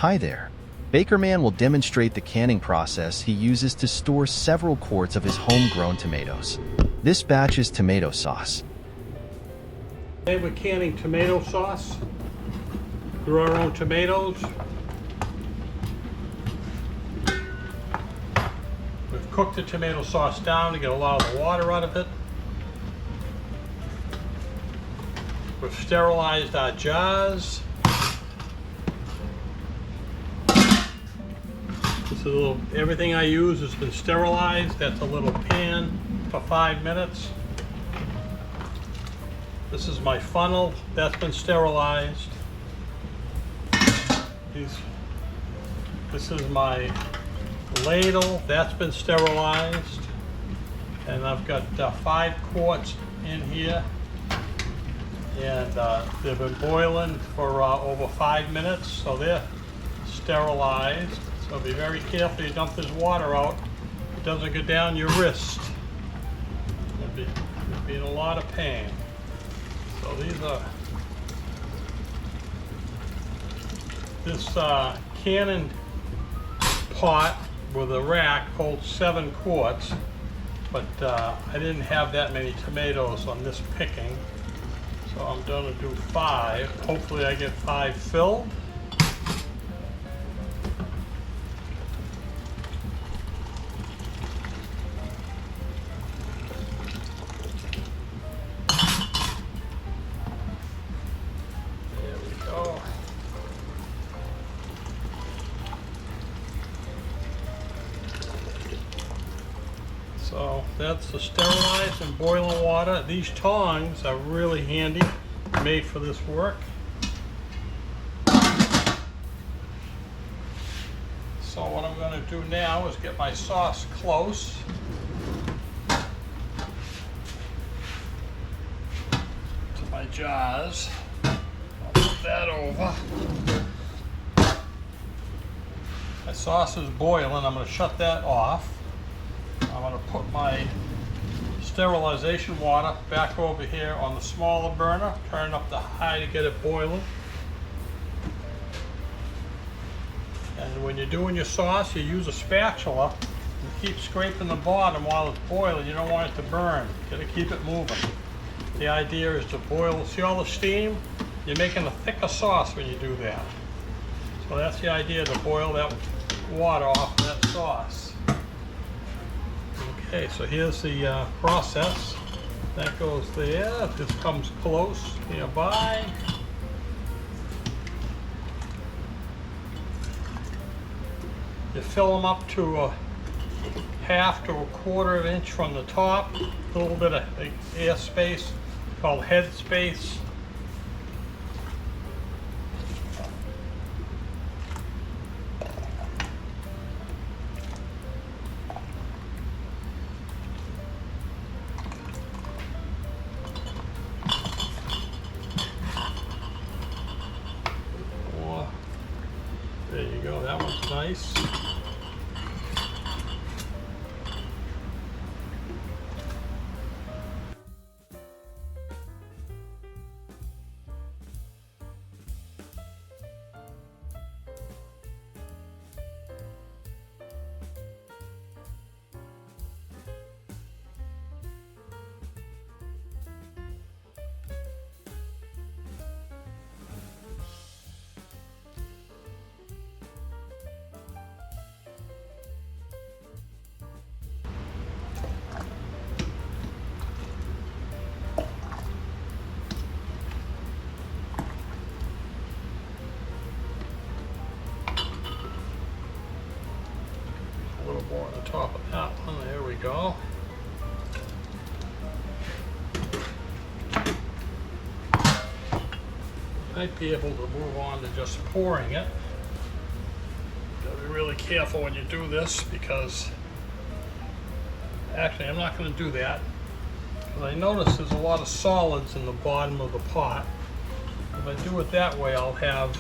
Hi there. Baker Man will demonstrate the canning process he uses to store several quarts of his homegrown tomatoes. This batch is tomato sauce. Today we're canning tomato sauce. Grew our own tomatoes. We've cooked the tomato sauce down to get a lot of the water out of it. We've sterilized our jars. Everything I use has been sterilized. That's a little pan for 5 minutes. This is my funnel. That's been sterilized. This is my ladle. That's been sterilized. And I've got 5 quarts in here. And they've been boiling for over 5 minutes, so they're sterilized. So be very careful you dump this water out. It doesn't go down your wrist. You'll be in a lot of pain. So this canning pot with a rack holds 7 quarts, but I didn't have that many tomatoes on this picking. So I'm going to do 5. Hopefully I get 5 filled. There we go. So that's the sterilized and boiling water. These tongs are really handy, made for this work. So what I'm going to do now is get my sauce close. To my jars. I'll put that over. My sauce is boiling. I'm going to shut that off. I'm going to put my sterilization water back over here on the smaller burner, turn up the high to get it boiling. And when you're doing your sauce, you use a spatula and keep scraping the bottom while it's boiling. You don't want it to burn. You got to keep it moving. The idea is to boil, see all the steam? You're making a thicker sauce when you do that. So that's the idea, to boil that water off of that sauce. Okay, so here's the process. That goes there. This comes close nearby. You fill them up to a half to a quarter of an inch from the top. A little bit of air space called head space. There you go, that one's nice. A little more on the top of that one. There we go. Might be able to move on to just pouring it. Gotta be really careful when you do this, because actually I'm not going to do that, because I notice there's a lot of solids in the bottom of the pot. If I do it that way, I'll have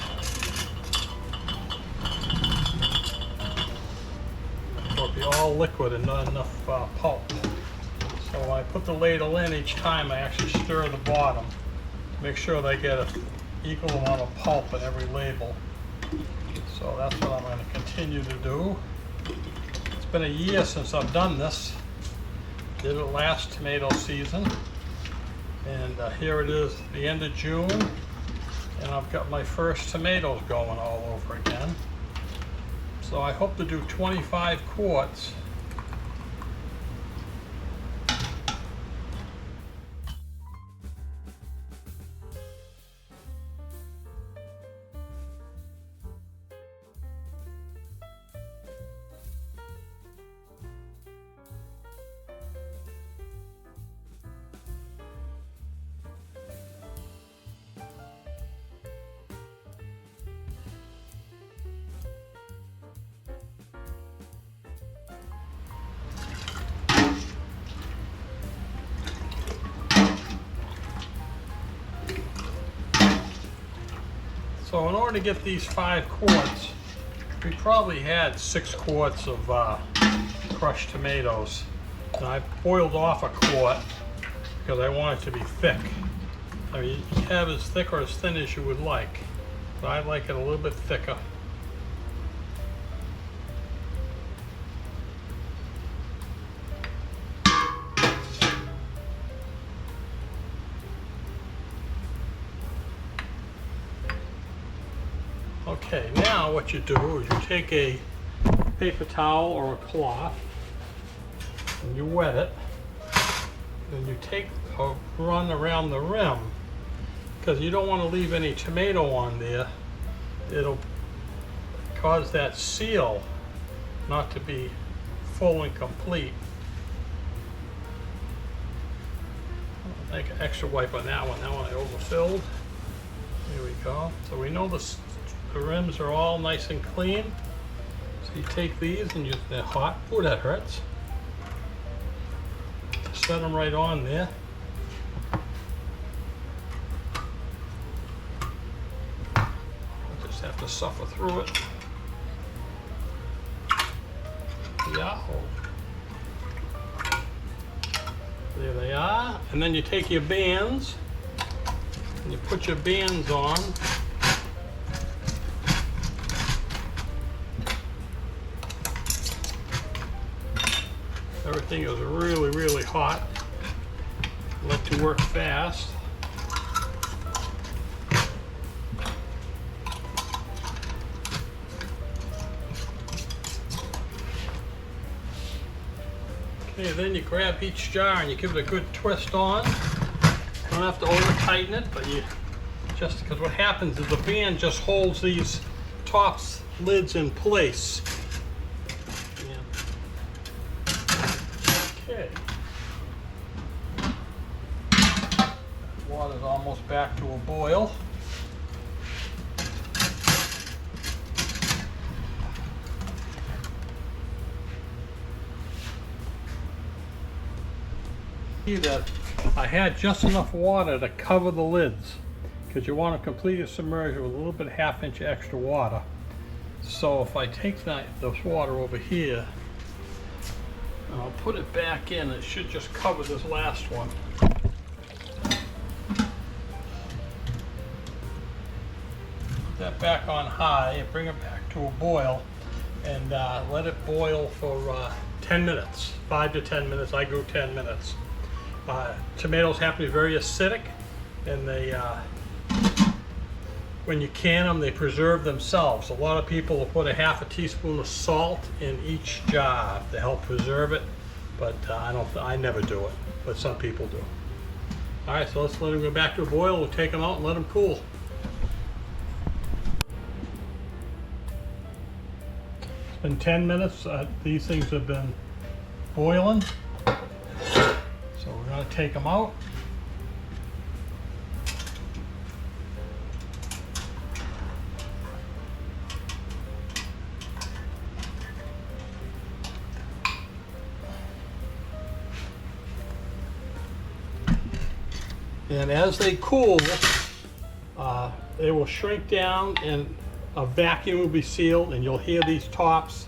it'll be all liquid and not enough pulp. So I put the ladle in each time. I actually stir the bottom to make sure they get an equal amount of pulp in every ladle. So that's what I'm going to continue to do. It's been a year since I've done this. Did it last tomato season. And here it is, the end of June. And I've got my first tomatoes going all over again. So I hope to do 25 quarts. So in order to get these 5 quarts, we probably had 6 quarts of crushed tomatoes. And I boiled off a quart because I want it to be thick. I mean, you can have as thick or as thin as you would like, but I like it a little bit thicker. Okay, now what you do is you take a paper towel or a cloth and you wet it, and you take a run around the rim because you don't want to leave any tomato on there. It'll cause that seal not to be full and complete. I'll take an extra wipe on that one. That one I overfilled. Here we go. So we know the rims are all nice and clean. So you take these and they're hot. Ooh, that hurts. Set them right on there. I just have to suffer through it. Yahoo. There they are. And then you take your bands and you put your bands on. Everything is really, really hot. I like to work fast. Okay, then you grab each jar and you give it a good twist on. You don't have to over tighten it, but you just, because what happens is the band just holds these tops lids in place. Okay. Water's almost back to a boil. See that I had just enough water to cover the lids because you want to completely submerge it with a little bit, ½ inch extra water. So if I take this water over here, and I'll put it back in, it should just cover this last one. Put that back on high and bring it back to a boil and let it boil for 10 minutes, 5 to 10 minutes. I go 10 minutes. Tomatoes happen to be very acidic, and they, when you can them, they preserve themselves. A lot of people will put a ½ teaspoon of salt in each jar to help preserve it, but I never do it, but some people do. All right, so let's let them go back to a boil. We'll take them out and let them cool. It's been 10 minutes. These things have been boiling. So we're going to take them out. And as they cool, they will shrink down and a vacuum will be sealed, and you'll hear these tops.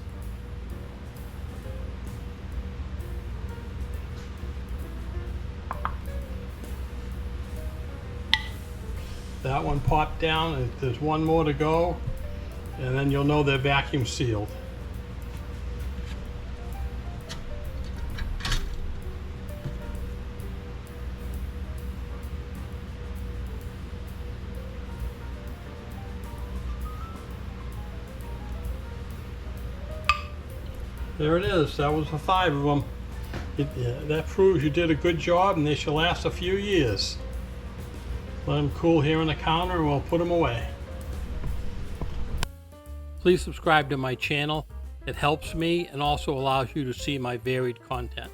That one popped down, and there's one more to go. And then you'll know they're vacuum sealed. There it is. That was the 5 of them. That proves you did a good job, and they should last a few years. Let them cool here on the counter and we'll put them away. Please subscribe to my channel. It helps me and also allows you to see my varied content.